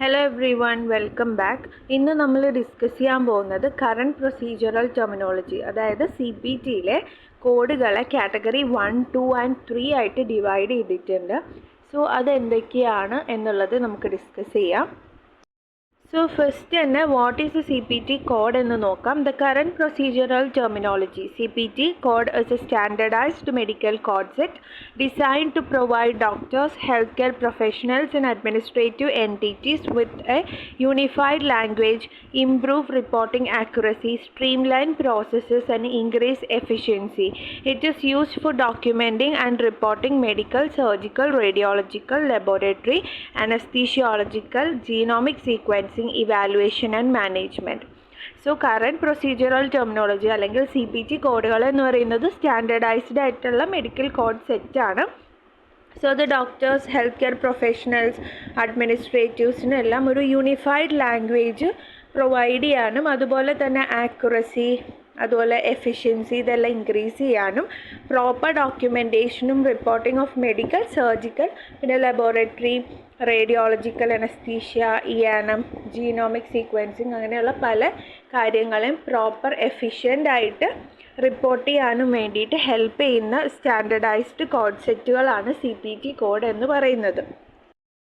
Hello everyone, welcome back. ഇന്ന് നമ്മൾ discuss ചെയ്യാൻ പോകുന്നത് കറണ്ട് പ്രൊസീജിയറൽ ടെർമിനോളജി, അതായത് CPT-യിലെ കോഡുകളെ കാറ്റഗറി 1, 2 ആൻഡ് 3 ആയിട്ട് ഡിവൈഡ് ചെയ്തിട്ടുണ്ട്. സോ അതെന്തൊക്കെയാണ് എന്നുള്ളത് നമുക്ക് ഡിസ്കസ് ചെയ്യാം. So first തന്നെ what is the CPT code എന്ന് നോക്കാം. The current procedural terminology CPT code is a standardized medical code set designed to provide doctors, healthcare professionals and administrative entities with a unified language, improve reporting accuracy, streamline processes and increase efficiency. It is used for documenting and reporting medical, surgical, radiological, laboratory, anesthesiological, genomic sequencing, evaluation and management. So current procedural terminology അല്ലെങ്കിൽ CPT കോഡുകൾ എന്ന് പറയുന്നത് standardized ആയിട്ടുള്ള medical code set ആണ്. So the doctors, health care professionals, അഡ്മിനിസ്ട്രേറ്റീവ്സിനെല്ലാം ഒരു unified language provide ചെയ്യാനും അതുപോലെ തന്നെ ആക്യുറസി, അതുപോലെ എഫിഷ്യൻസി ഇതെല്ലാം ഇൻക്രീസ് ചെയ്യാനും പ്രോപ്പർ ഡോക്യുമെൻറ്റേഷനും റിപ്പോർട്ടിംഗ് ഓഫ് മെഡിക്കൽ, സർജിക്കൽ, പിന്നെ ലബോറട്ടറി, റേഡിയോളജിക്കൽ, അനസ്തീഷ്യ, ഇയാനം, ജീനോമിക് സീക്വൻസിങ് അങ്ങനെയുള്ള പല കാര്യങ്ങളും പ്രോപ്പർ എഫിഷ്യൻ്റ് ആയിട്ട് റിപ്പോർട്ട് ചെയ്യാനും വേണ്ടിയിട്ട് ഹെൽപ്പ് ചെയ്യുന്ന സ്റ്റാൻഡേർഡൈസ്ഡ് കോഡ് സെറ്റുകളാണ് CPT കോഡ് എന്ന് പറയുന്നത്.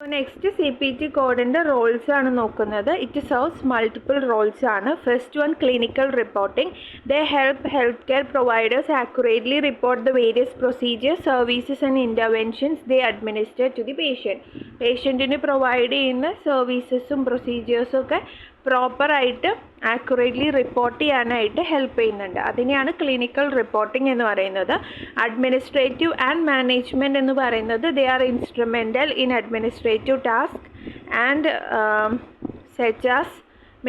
നെക്സ്റ്റ് CPT കോഡിൻ്റെ റോൾസ് ആണ് നോക്കുന്നത്. ഇറ്റ് സെർവ്സ് മൾട്ടിപ്പിൾ റോൾസ് ആണ്. First one, clinical reporting. They help health care providers accurately report the various procedures, services and interventions they administer to the patient. പേഷ്യൻറ്റിന് provide ചെയ്യുന്ന സർവീസസും പ്രൊസീജിയേഴ്സും ഒക്കെ പ്രോപ്പറായിട്ട് ആക്യുറേറ്റ്ലി റിപ്പോർട്ട് ചെയ്യാനായിട്ട് ഹെൽപ്പ് ചെയ്യുന്നുണ്ട്. അതിനെയാണ് ക്ലിനിക്കൽ റിപ്പോർട്ടിംഗ് എന്ന് പറയുന്നത്. അഡ്മിനിസ്ട്രേറ്റീവ് ആൻഡ് മാനേജ്മെൻറ്റ് എന്ന് പറയുന്നത് they are instrumental in administrative task and such as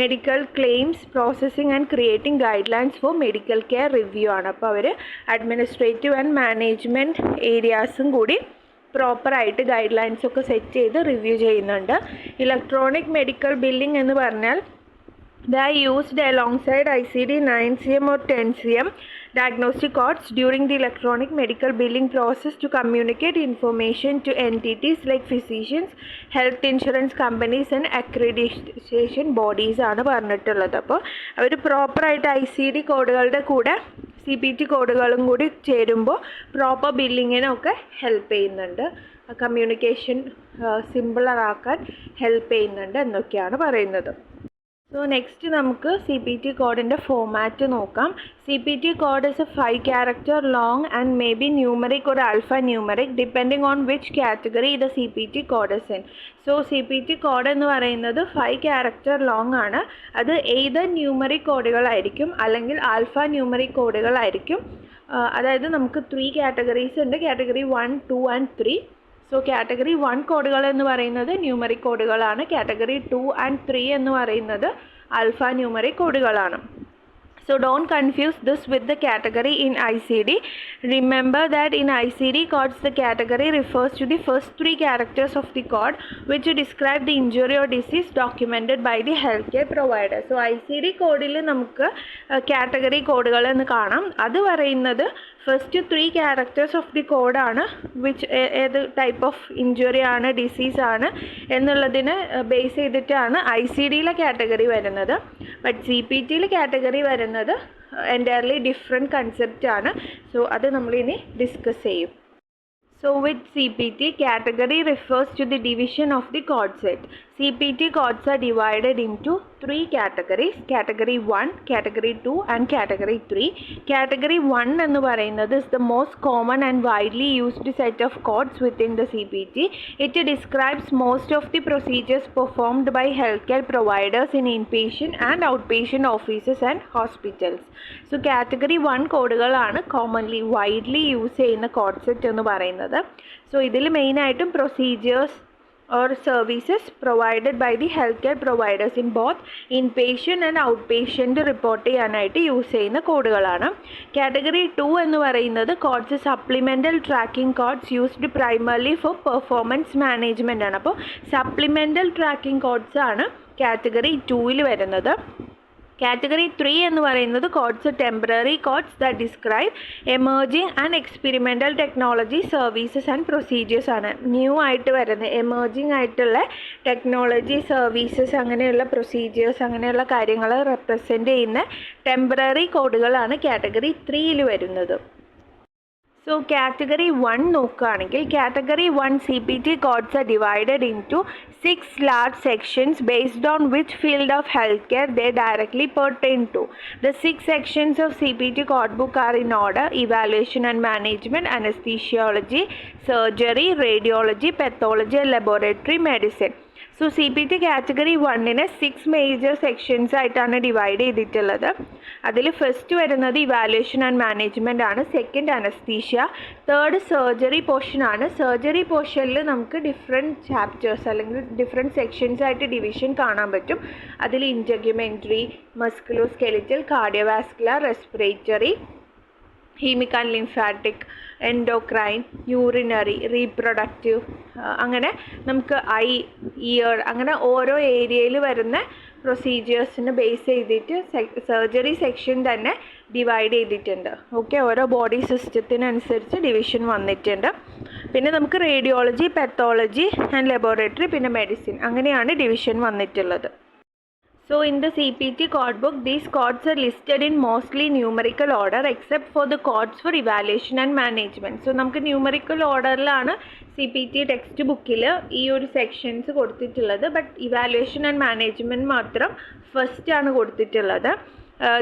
medical claims processing and creating guide lines four medical care review ആണ്. അപ്പോൾ അവർ അഡ്മിനിസ്ട്രേറ്റീവ് ആൻഡ് മാനേജ്മെൻറ്റ് ഏരിയാസും കൂടി പ്രോപ്പറായിട്ട് ഗൈഡ് ലൈൻസൊക്കെ സെറ്റ് ചെയ്ത് റിവ്യൂ ചെയ്യുന്നുണ്ട്. ഇലക്ട്രോണിക് മെഡിക്കൽ ബില്ലിംഗ് എന്ന് പറഞ്ഞാൽ they are used alongside ICD 9CM or 10CM diagnostic codes during the electronic medical billing process to communicate information to entities like physicians, health insurance companies and accreditation bodies ആണ് പറഞ്ഞിട്ടുള്ളത്. അപ്പോൾ അവർ പ്രോപ്പറായിട്ട് ICD കോഡുകളുടെ കൂടെ CPT കോഡുകളും കൂടി ചേരുമ്പോൾ proper ബില്ലിങ്ങിനൊക്കെ help ചെയ്യുന്നുണ്ട്, communication സിമ്പിളറാക്കാൻ help ചെയ്യുന്നുണ്ട് എന്നൊക്കെയാണ് പറയുന്നത്. സോ നെക്സ്റ്റ് നമുക്ക് CPT കോഡിൻ്റെ ഫോമാറ്റ് നോക്കാം. CPT code is a 5 character long and may be numeric or alphanumeric depending on which category the CPT code is in. So CPT code എന്ന് പറയുന്നത് 5 character long ആണ്. അത് either numeric കോഡുകളായിരിക്കും അല്ലെങ്കിൽ alpha numeric കോഡുകളായിരിക്കും. അതായത് നമുക്ക് 3 categories ഉണ്ട്, category 1, 2 and 3. So category 1 കോഡുകൾ എന്ന് പറയുന്നത് ന്യൂമറിക് കോഡുകളാണ്. കാറ്റഗറി 2 ആൻഡ് 3 എന്ന് പറയുന്നത് ആൽഫ ന്യൂമറിക് കോഡുകളാണ്. So don't confuse this with the category in ICD. Remember that in ICD codes the category refers to the first 3 characters of the code which describe the injury or disease documented by the healthcare provider. So ICD കോഡിൽ നമുക്ക് category കോഡുകൾ എന്ന് കാണാം. അത് പറയുന്നത് first 3 characters of the കോഡാണ്, which ഏത് type of injury ആണ്, ഡിസീസ് ആണ് എന്നുള്ളതിന് ബേസ് ചെയ്തിട്ടാണ് ICDയിലെ കാറ്റഗറി വരുന്നത്. ബട്ട് CPTയിൽ കാറ്റഗറി വരുന്നത് എൻറ്റയർലി ഡിഫറെൻറ്റ് കൺസെപ്റ്റ് ആണ്. സോ അത് നമ്മളിനി ഡിസ്കസ് ചെയ്യും. So with CPT, category refers to the division of the code set. CPT codes are divided into 3 categories: category 1, category 2 and category 3. Category 1 എന്ന് പറയുന്നത് is the most common and widely used set of codes within the CPT. It describes most of the procedures performed by healthcare providers in inpatient and outpatient offices and hospitals. So category 1 കോഡുകളാണ് commonly widely use ചെയ്യുന്ന code set എന്ന് പറയുന്നത്. So ഇതിൽ മെയിനായിട്ടും procedures or services provided by the healthcare providers in both inpatient and outpatient report ചെയ്യാനായിട്ട് use ചെയ്യുന്ന കോഡുകളാണ്. Category 2 എന്ന് പറയുന്നത് codes supplemental tracking codes used primarily for performance management ആണ്. അപ്പോൾ സപ്ലിമെൻ്റൽ ട്രാക്കിംഗ് കോഡ്സ് ആണ് കാറ്റഗറി 2ൽ വരുന്നത്. കാറ്റഗറി 3 എന്ന് പറയുന്നത് codes temporary codes that describe emerging and experimental technology services and procedures ആണ്. ന്യൂ ആയിട്ട് വരുന്നത് എമേർജിങ് ആയിട്ടുള്ള ടെക്നോളജി സർവീസസ് അങ്ങനെയുള്ള പ്രൊസീജിയേഴ്സ് അങ്ങനെയുള്ള കാര്യങ്ങൾ റെപ്രസെൻ്റ് ചെയ്യുന്ന ടെമ്പററി കോഡുകളാണ് കാറ്റഗറി 3 വരുന്നത്. സോ കാറ്റഗറി 1 നോക്കുകയാണെങ്കിൽ category 1 CPT codes are divided into 6 large sections based on which field of healthcare they directly pertain to. The 6 sections of CPT code book are in order: evaluation and management, anesthesiology, surgery, radiology, pathology and laboratory medicine. So CPT category 1നെ 6 major sections ആയിട്ടാണ് divide ചെയ്തിട്ടുള്ളത്. അതിൽ first വരുന്നത് evaluation and management ആണ്, second anaesthesia, third surgery portion ആണ്. Surgery പോർഷനിൽ നമുക്ക് different chapters അല്ലെങ്കിൽ ഡിഫറെൻറ്റ് സെക്ഷൻസ് ആയിട്ട് ഡിവിഷൻ കാണാൻ പറ്റും. അതിൽ integumentary, musculoskeletal, cardiovascular, respiratory, hemic and lymphatic, endocrine, urinary, reproductive, അങ്ങനെ നമുക്ക് ഐ, ഇയർ, അങ്ങനെ ഓരോ ഏരിയയിൽ വരുന്ന പ്രൊസീജിയേഴ്സിന് ബേസ് ചെയ്തിട്ട് സർജറി സെക്ഷൻ തന്നെ ഡിവൈഡ് ചെയ്തിട്ടുണ്ട്. ഓക്കെ, ഓരോ ബോഡി സിസ്റ്റത്തിനനുസരിച്ച് ഡിവിഷൻ വന്നിട്ടുണ്ട്. പിന്നെ നമുക്ക് റേഡിയോളജി, പാത്തോളജി ആൻഡ് ലബോറട്ടറി, പിന്നെ മെഡിസിൻ, അങ്ങനെയാണ് ഡിവിഷൻ വന്നിട്ടുള്ളത്. So in the CPT code book, these codes are listed in mostly numerical order except for the codes for evaluation and management. So നമുക്ക് numerical ഓർഡറിലാണ് CPT text ബുക്കിൽ ഈ ഒരു sections കൊടുത്തിട്ടുള്ളത്. But evaluation and management മാത്രം first ആണ് കൊടുത്തിട്ടുള്ളത്.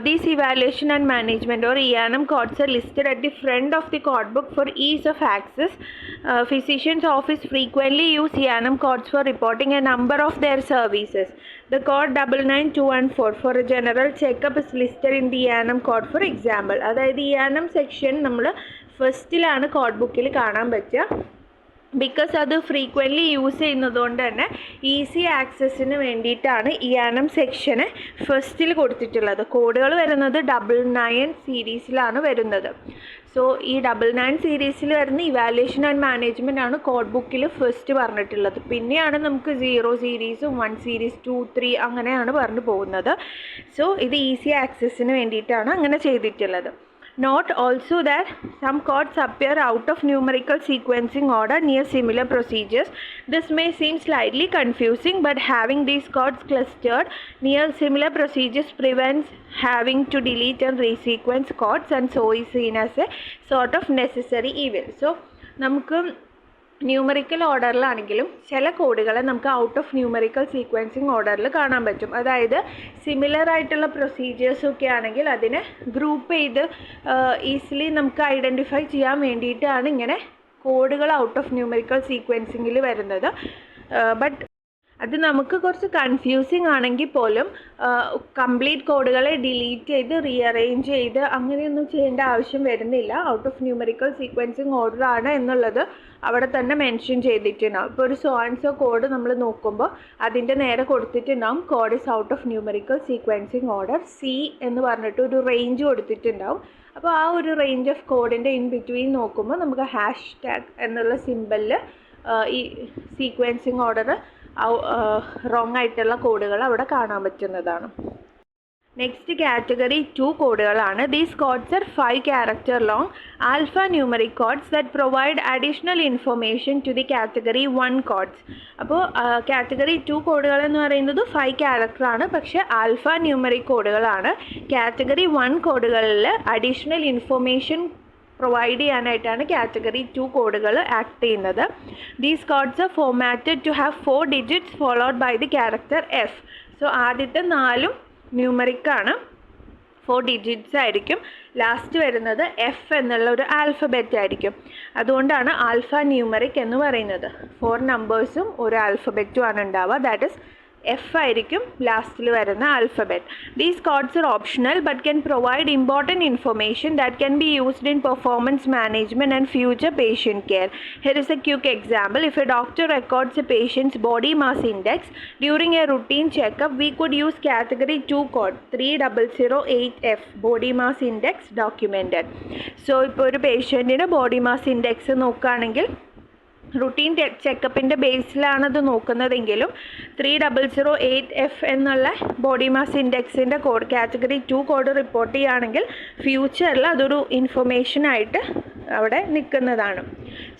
These evaluation and management or EANM codes are listed at the front of the code book for ease of access. Physicians' office frequently use EANM codes for reporting a number of their services. The code 99214 for a general checkup is listed in the EANM code for example. അതായത് EANM section നമ്മൾ ഫസ്റ്റിലാണ് code ബുക്കിൽ കാണാൻ പറ്റുക. Because അത് frequently use ചെയ്യുന്നതുകൊണ്ട് തന്നെ easy ആക്സസിന് വേണ്ടിയിട്ടാണ് EANM സെക്ഷന് ഫസ്റ്റിൽ കൊടുത്തിട്ടുള്ളത്. കോഡുകൾ വരുന്നത് 99 സീരീസിലാണ് വരുന്നത്. സോ ഈ 99 സീരീസിൽ വരുന്ന ഇവാലുവേഷൻ ആൻഡ് മാനേജ്മെൻ്റ് ആണ് കോഡ് ബുക്കിൽ ഫസ്റ്റ് പറഞ്ഞിട്ടുള്ളത്. പിന്നെയാണ് നമുക്ക് 0 സീരീസും 1 സീരീസ് 2, 3 അങ്ങനെയാണ് പറഞ്ഞു പോകുന്നത്. സോ ഇത് ഈസി ആക്സസിന് വേണ്ടിയിട്ടാണ് അങ്ങനെ ചെയ്തിട്ടുള്ളത്. Note also that some codes appear out of numerical sequencing order near similar procedures. This may seem slightly confusing, but having these codes clustered near similar procedures prevents having to delete and resequence codes, and so is seen as a sort of necessary evil. So നമുക്ക് numerical ഓർഡറിലാണെങ്കിലും ചില കോഡുകളെ നമുക്ക് out of numerical sequencing ഓർഡറിൽ കാണാൻ പറ്റും. അതായത് similar ആയിട്ടുള്ള പ്രൊസീജിയേഴ്സൊക്കെ ആണെങ്കിൽ അതിനെ ഗ്രൂപ്പ് ചെയ്ത് ഈസിലി നമുക്ക് ഐഡൻറ്റിഫൈ ചെയ്യാൻ വേണ്ടിയിട്ടാണ് ഇങ്ങനെ കോഡുകൾ ഔട്ട് ഓഫ് ന്യൂമറിക്കൽ സീക്വൻസിങ്ങിൽ വരുന്നത്. ബട്ട് അത് നമുക്ക് കുറച്ച് കൺഫ്യൂസിങ് ആണെങ്കിൽ പോലും കംപ്ലീറ്റ് കോഡുകളെ ഡിലീറ്റ് ചെയ്ത് റീഅറേഞ്ച് ചെയ്ത് അങ്ങനെയൊന്നും ചെയ്യേണ്ട ആവശ്യം വരുന്നില്ല. Out of numerical sequencing order ആണ് എന്നുള്ളത് അവിടെ തന്നെ മെൻഷൻ ചെയ്തിട്ടുണ്ടാവും. ഇപ്പോൾ ഒരു സോ കോഡ് നമ്മൾ നോക്കുമ്പോൾ അതിൻ്റെ നേരെ കൊടുത്തിട്ടുണ്ടാവും code is out of numerical sequencing order C എന്ന് പറഞ്ഞിട്ട് ഒരു റേഞ്ച് കൊടുത്തിട്ടുണ്ടാവും. അപ്പോൾ ആ ഒരു റേഞ്ച് ഓഫ് കോഡിൻ്റെ ഇൻ ബിറ്റ്വീൻ നോക്കുമ്പോൾ നമുക്ക് #, എന്നുള്ള സിമ്പലിൽ ഈ സീക്വൻസിങ് ഓർഡർ റോങ് ആയിട്ടുള്ള കോഡുകൾ അവിടെ കാണാൻ പറ്റുന്നതാണ്. നെക്സ്റ്റ് കാറ്റഗറി 2 കോഡുകളാണ്. These codes are 5 character long alpha numeric codes that provide additional information to the category 1 codes. അപ്പോൾ കാറ്റഗറി 2 കോഡുകൾ എന്ന് പറയുന്നത് 5 character ആണ്, പക്ഷേ ആൽഫ ന്യൂമറിക് കോഡുകളാണ്. കാറ്റഗറി 1 കോഡുകളിൽ അഡീഷണൽ ഇൻഫർമേഷൻ പ്രൊവൈഡ് ചെയ്യാനായിട്ടാണ് കാറ്റഗറി 2 കോഡുകൾ ആക്ട് ചെയ്യുന്നത്. These codes are formatted to have 4 digits followed by the character F. So ആദ്യത്തെ 4 ന്യൂമറിക്കാണ്, 4 digits ആയിരിക്കും. ലാസ്റ്റ് വരുന്നത് F എന്നുള്ള ഒരു ആൽഫബറ്റ് ആയിരിക്കും. അതുകൊണ്ടാണ് ആൽഫ ന്യൂമറിക് എന്ന് പറയുന്നത്. 4 നമ്പേഴ്സും ഒരു ആൽഫബറ്റും ആണ് ഉണ്ടാവുക. ദാറ്റ് ഇസ് F ആയിരിക്കും ലാസ്റ്റിൽ വരുന്ന alphabet. These codes are optional but can provide important information that can be used in performance management and future patient care. Here is a quick example. If a doctor records a patient's body mass index during a routine checkup, we could use category 2 code 3008F, body mass index documented. So ഇപ്പോൾ ഒരു പേഷ്യൻറ്റിന് body mass index നോക്കുകയാണെങ്കിൽ routine ചെക്കപ്പിൻ്റെ ബേസിലാണത് നോക്കുന്നതെങ്കിലും 3008F എന്നുള്ള body mass ഇൻഡെക്സിൻ്റെ code category 2 code report ചെയ്യുകയാണെങ്കിൽ ഫ്യൂച്ചറിൽ അതൊരു ഇൻഫർമേഷനായിട്ട് അവിടെ നിൽക്കുന്നതാണ്.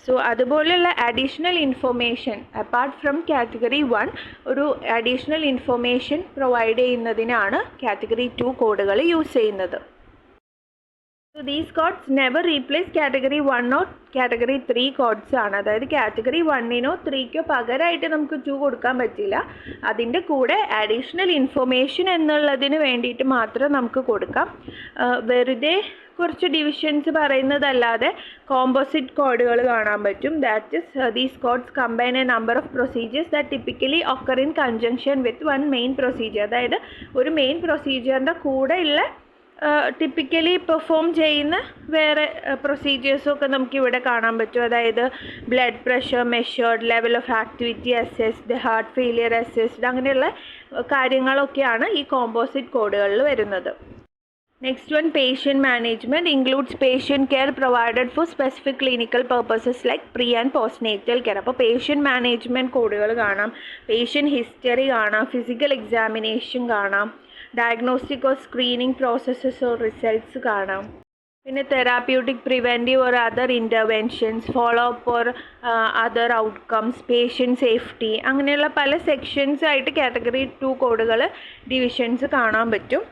സോ അതുപോലെയുള്ള additional information apart from category 1 ഒരു അഡീഷണൽ ഇൻഫർമേഷൻ പ്രൊവൈഡ് ചെയ്യുന്നതിനാണ് കാറ്റഗറി 2 കോഡുകൾ യൂസ് ചെയ്യുന്നത്. So these codes never replace category 1 or category 3 codes ആണ്. അതായത് കാറ്റഗറി 1നോ 3ക്കോ പകരമായിട്ട് നമുക്ക് 2 കൊടുക്കാൻ പറ്റില്ല. അതിൻ്റെ കൂടെ അഡീഷണൽ ഇൻഫർമേഷൻ എന്നുള്ളതിന് വേണ്ടിയിട്ട് മാത്രം നമുക്ക് കൊടുക്കാം. വെറുതെ കുറച്ച് ഡിവിഷൻസ് പറയുന്നതല്ലാതെ കോമ്പോസിറ്റ് കോഡുകൾ കാണാൻ പറ്റും. That is these codes combine a number of procedures that typically occur in conjunction with one main procedure. അതായത് ഒരു മെയിൻ പ്രൊസീജിയറിൻ്റെ കൂടെയുള്ള ടിപ്പിക്കലി പെർഫോം ചെയ്യുന്ന വേറെ പ്രൊസീജിയേഴ്സൊക്കെ നമുക്കിവിടെ കാണാൻ പറ്റും. അതായത് blood pressure measured, level of activity assessed, heart failure assessed, അങ്ങനെയുള്ള കാര്യങ്ങളൊക്കെയാണ് ഈ കോമ്പോസിറ്റ് കോഡുകളിൽ വരുന്നത്. Next one, patient management includes patient care provided for specific clinical purposes like pre and postnatal care. അപ്പോൾ patient management കോഡുകൾ കാണാം, patient history കാണാം, physical examination കാണാം, diagnostic or screening processes or results കാണാം. പിന്നെ therapeutic preventive or other interventions, follow up or other outcomes, patient safety, അങ്ങനെയുള്ള പല sections ആയിട്ട് കാറ്റഗറി 2 കോഡുകൾ ഡിവിഷൻസ് കാണാൻ പറ്റും.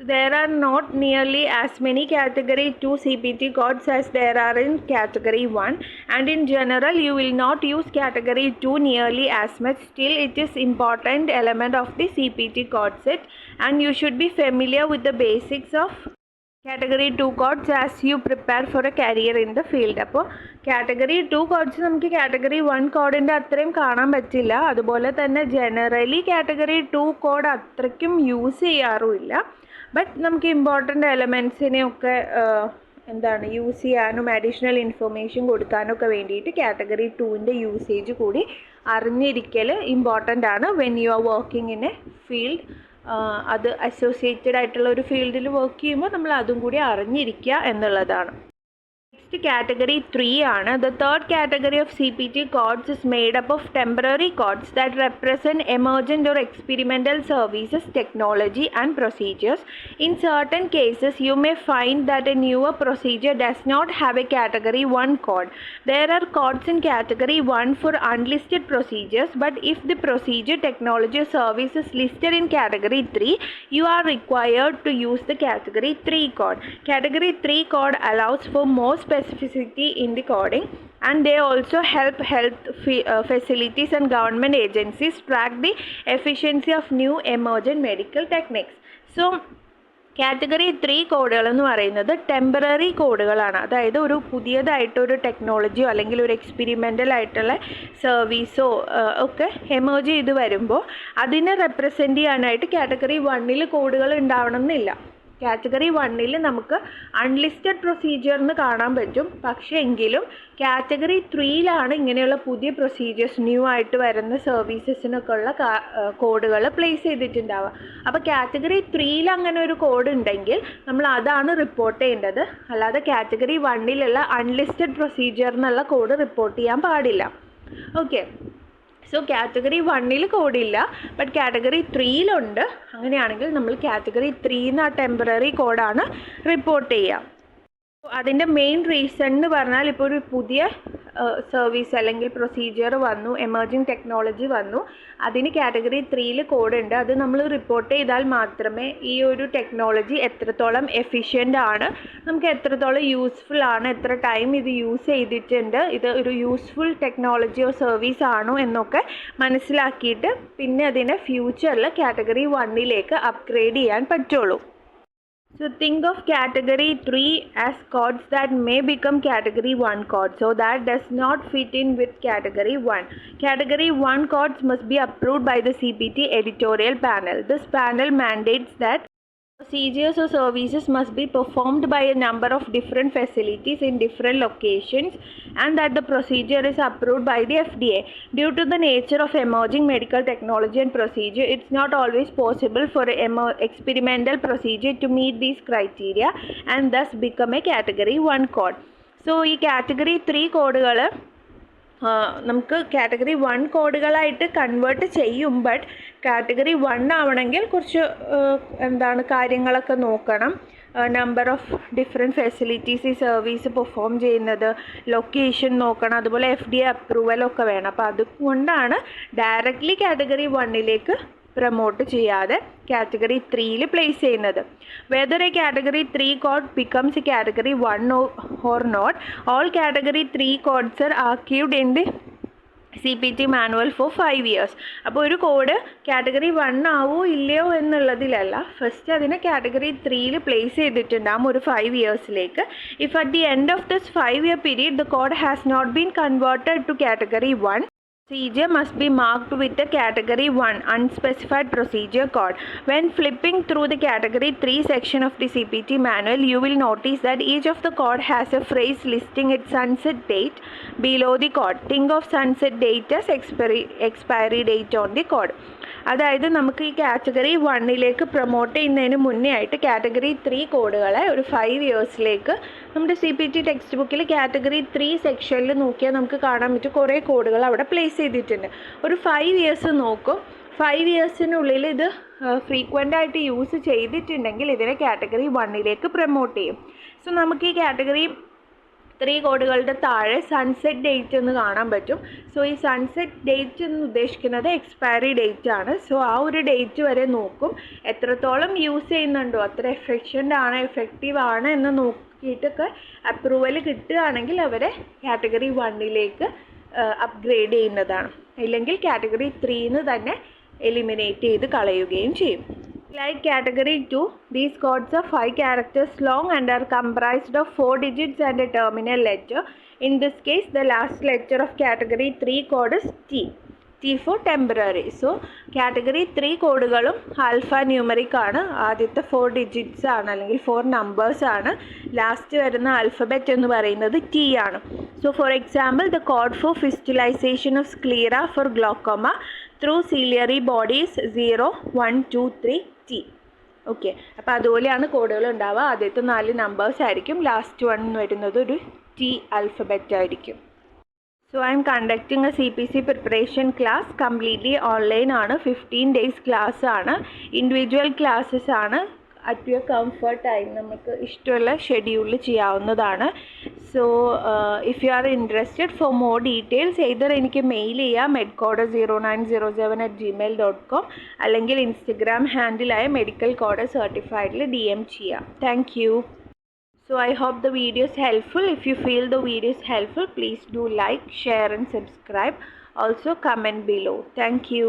So there are not nearly as many category 2 CPT codes as there are in category 1, and in general you will not use category 2 nearly as much. Still it is important element of the CPT code set, and you should be familiar with the basics of category 2 codes as you prepare for a career in the field. അപ്പോൾ category 2 codes നമുക്ക് category 1 കോഡിൻ്റെ അത്രയും കാണാൻ പറ്റില്ല. അതുപോലെ തന്നെ generally category 2 code അത്രയ്ക്കും use ചെയ്യാറുമില്ല. But നമുക്ക് important എലമെൻസിനെയൊക്കെ use ചെയ്യാനും അഡീഷണൽ ഇൻഫർമേഷൻ കൊടുക്കാനൊക്കെ വേണ്ടിയിട്ട് കാറ്റഗറി 2ൻ്റെ യൂസേജ് കൂടി അറിഞ്ഞിരിക്കൽ ഇമ്പോർട്ടൻ്റ് ആണ്. When you are working in A field, അത് അസോസിയേറ്റഡ് ആയിട്ടുള്ള ഒരു ഫീൽഡിൽ വർക്ക് ചെയ്യുമ്പോൾ നമ്മൾ അതും കൂടി അറിഞ്ഞിരിക്കുക എന്നുള്ളതാണ്. നെക്സ്റ്റ് കാറ്റഗറി 3 ആണ്. The third category of CPT codes is made up of temporary codes that represent emergent or experimental services, technology and procedures. In certain cases, you may find that a newer procedure does not have a category 1 code. There are codes in category 1 for unlisted procedures, but if the procedure, technology or service is listed in category 3, you are required to use the category 3 code. Category 3 code allows for more specificity in the coding, and they also help health facilities and government agencies track the efficiency of new emergent medical techniques. So category 3 കോഡുകൾ എന്ന് പറയുന്നത് temporary കോഡുകളാണ്. അതായത് ഒരു പുതിയതായിട്ടൊരു ടെക്നോളജിയോ അല്ലെങ്കിൽ ഒരു experimental ആയിട്ടുള്ള സർവീസോ ഒക്കെ emerge ചെയ്ത് വരുമ്പോൾ അതിനെ റെപ്രസെൻ്റ് ചെയ്യാനായിട്ട് കാറ്റഗറി 1 കോഡുകൾ ഉണ്ടാവണം എന്നില്ല. കാറ്റഗറി 1 നമുക്ക് അൺലിസ്റ്റഡ് പ്രൊസീജിയർ എന്ന് കാണാൻ പറ്റും. പക്ഷേ എങ്കിലും കാറ്റഗറി 3 ഇങ്ങനെയുള്ള പുതിയ പ്രൊസീജിയേഴ്സ് ന്യൂ ആയിട്ട് വരുന്ന സർവീസസിനൊക്കെ ഉള്ള കോഡുകൾ പ്ലേസ് ചെയ്തിട്ടുണ്ടാവുക. അപ്പോൾ കാറ്റഗറി 3 അങ്ങനെ ഒരു കോഡ് ഉണ്ടെങ്കിൽ നമ്മൾ അതാണ് റിപ്പോർട്ട് ചെയ്യേണ്ടത്. അല്ലാതെ കാറ്റഗറി 1 അൺലിസ്റ്റഡ് പ്രൊസീജിയർ എന്നുള്ള കോഡ് റിപ്പോർട്ട് ചെയ്യാൻ പാടില്ല. ഓക്കെ, സോ കാറ്റഗറി 1 കോഡില്ല, ബട്ട് കാറ്റഗറി 3 അങ്ങനെയാണെങ്കിൽ നമ്മൾ കാറ്റഗറി 3 ടെമ്പററി കോഡാണ് റിപ്പോർട്ട് ചെയ്യുക. അതിൻ്റെ മെയിൻ റീസൺ എന്ന് പറഞ്ഞാൽ ഇപ്പോൾ ഒരു പുതിയ സർവീസ് അല്ലെങ്കിൽ പ്രൊസീജിയർ വന്നു, എമർജിങ് ടെക്നോളജി വന്നു, അതിന് കാറ്റഗറി 3 കോഡ് ഉണ്ട്. അത് നമ്മൾ റിപ്പോർട്ട് ചെയ്താൽ മാത്രമേ ഈ ഒരു ടെക്നോളജി എത്രത്തോളം എഫിഷ്യൻ്റ് ആണ്, നമുക്ക് എത്രത്തോളം യൂസ്ഫുൾ ആണ്, എത്ര ടൈം ഇത് യൂസ് ചെയ്തിട്ടുണ്ട്, ഇത് ഒരു യൂസ്ഫുൾ ടെക്നോളജിയോ സർവീസ് ആണോ എന്നൊക്കെ മനസ്സിലാക്കിയിട്ട് പിന്നെ അതിനെ ഫ്യൂച്ചറിൽ കാറ്റഗറി 1 അപ്ഗ്രേഡ് ചെയ്യാൻ പറ്റുള്ളൂ. So think of category 3 as codes that may become category 1 codes, so that does not fit in with category 1. Category 1 codes must be approved by the CPT editorial panel. This panel mandates that procedures or services must be performed by a number of different facilities in different locations, and that the procedure is approved by the FDA. Due to the nature of emerging medical technology and procedure, it's not always possible for an experimental procedure to meet these criteria and thus become a category 1 code. So ഈ category 3 കോഡുകൾ നമുക്ക് category 1 കോഡുകളായിട്ട് convert ചെയ്യും. But category 1 ആവണമെങ്കിൽ കുറച്ച് കാര്യങ്ങളൊക്കെ നോക്കണം. Number of different facilities ഈ സർവീസ് പെർഫോം ചെയ്യുന്നത്, ലൊക്കേഷൻ നോക്കണം, അതുപോലെ FDA അപ്രൂവലൊക്കെ വേണം. അപ്പോൾ അതുകൊണ്ടാണ് ഡയറക്റ്റ്ലി കാറ്റഗറി 1ലേക്ക് പ്രൊമോട്ട് ചെയ്യാതെ കാറ്റഗറി 3യിൽ പ്ലേസ് ചെയ്യുന്നത്. Whether a category 3 code becomes a category 1 or not, all category 3 codes are archived in the CPT manual for 5 years. അപ്പോൾ ഒരു കോഡ് കാറ്റഗറി 1 ആവോ ഇല്ലയോ എന്നുള്ളതിലല്ല, ഫസ്റ്റ് അതിനെ കാറ്റഗറി 3യിൽ പ്ലേസ് ചെയ്തിട്ടുണ്ടാകും ഒരു 5 yearsലേക്ക്. If at the end of this 5-year period the code has not been converted to category 1, procedure must be marked with the category 1 unspecified procedure code. When flipping through the category 3 section of the CPT manual, you will notice that each of the code has a phrase listing its sunset date below the code. Think of sunset date as expiry date on the code. അതായത് നമുക്ക് ഈ category 1ലേക്ക് promote ചെയ്യുന്നതിന് മുന്നേ ആയിട്ട് category 3 കോഡുകളെ ഒരു 5 yearsലേക്ക് നമ്മുടെ CPT text ബുക്കിൽ കാറ്റഗറി 3 സെക്ഷനിൽ നോക്കിയാൽ നമുക്ക് കാണാൻ പറ്റും കുറേ കോഡുകൾ അവിടെ പ്ലേസ് ചെയ്തിട്ടുണ്ട്. ഒരു 5 years നോക്കും. 5 yearsനുള്ളിൽ ഇത് ഫ്രീക്വൻ്റ് ആയിട്ട് യൂസ് ചെയ്തിട്ടുണ്ടെങ്കിൽ ഇതിനെ കാറ്റഗറി 1ലേക്ക് പ്രൊമോട്ട് ചെയ്യും. സോ നമുക്ക് ഈ കാറ്റഗറി 3 കോഡുകളുടെ താഴെ സൺസെറ്റ് ഡേറ്റ് എന്ന് കാണാൻ പറ്റും. സോ ഈ സൺസെറ്റ് ഡേറ്റ് എന്ന് ഉദ്ദേശിക്കുന്നത് എക്സ്പയറി ഡേറ്റ് ആണ്. സോ ആ ഒരു ഡേറ്റ് വരെ നോക്കും. എത്രത്തോളം യൂസ് ചെയ്യുന്നുണ്ടോ അത്ര എഫക്റ്റീവ് ആണ് എന്ന് നോക്കിയിട്ടൊക്കെ അപ്രൂവൽ കിട്ടുകയാണെങ്കിൽ അവരെ കാറ്റഗറി 1ലേക്ക് അപ്ഗ്രേഡ് ചെയ്യുന്നതാണ്. ഇല്ലെങ്കിൽ കാറ്റഗറി 3ന്ന് തന്നെ എലിമിനേറ്റ് ചെയ്ത് കളയുകയും ചെയ്യും. Like category 2, these codes are 5 characters long and are comprised of 4 digits and a terminal letter. In this case, the last letter of category 3 code is T. T for temporary. So, category 3 കോഡുകളും alpha numeric ആണ്. ആദ്യത്തെ 4 digits ആണ് അല്ലെങ്കിൽ 4 numbers ആണ്. Last വരുന്ന alphabet എന്ന് പറയുന്നത് T ആണ്. So, for example, the code for fistulization of sclera for glaucoma through ciliary bodies 0, 1, 2, 3, T. Okay, അപ്പോൾ അതുപോലെയാണ് കോഡുകൾ ഉണ്ടാവുക. ആദ്യത്തെ 4 നമ്പേഴ്സ് ആയിരിക്കും, ലാസ്റ്റ് 1 വരുന്നത് ഒരു T ആൽഫബറ്റ് ആയിരിക്കും. So I M conducting A CPC preparation class. Completely online ആണ്. 15 days ക്ലാസ് ആണ്. ഇൻഡിവിജ്വൽ ക്ലാസ്സസ് ആണ്. അറ്റ് യുവർ കംഫർട്ട് ടൈം നമുക്ക് ഇഷ്ടമുള്ള ഷെഡ്യൂളിൽ ചെയ്യാവുന്നതാണ്. So if you are interested for more details either എനിക്ക് മെയിൽ ചെയ്യാം medcoder0907@gmail.com അല്ലെങ്കിൽ ഇൻസ്റ്റഗ്രാം ഹാൻഡിലായ മെഡിക്കൽ കോഡർ സർട്ടിഫൈഡിൽ DM ചെയ്യാം. Thank you. So I hope the video is helpful. If you feel the video is helpful, please do like, share and subscribe. Also comment below. Thank you.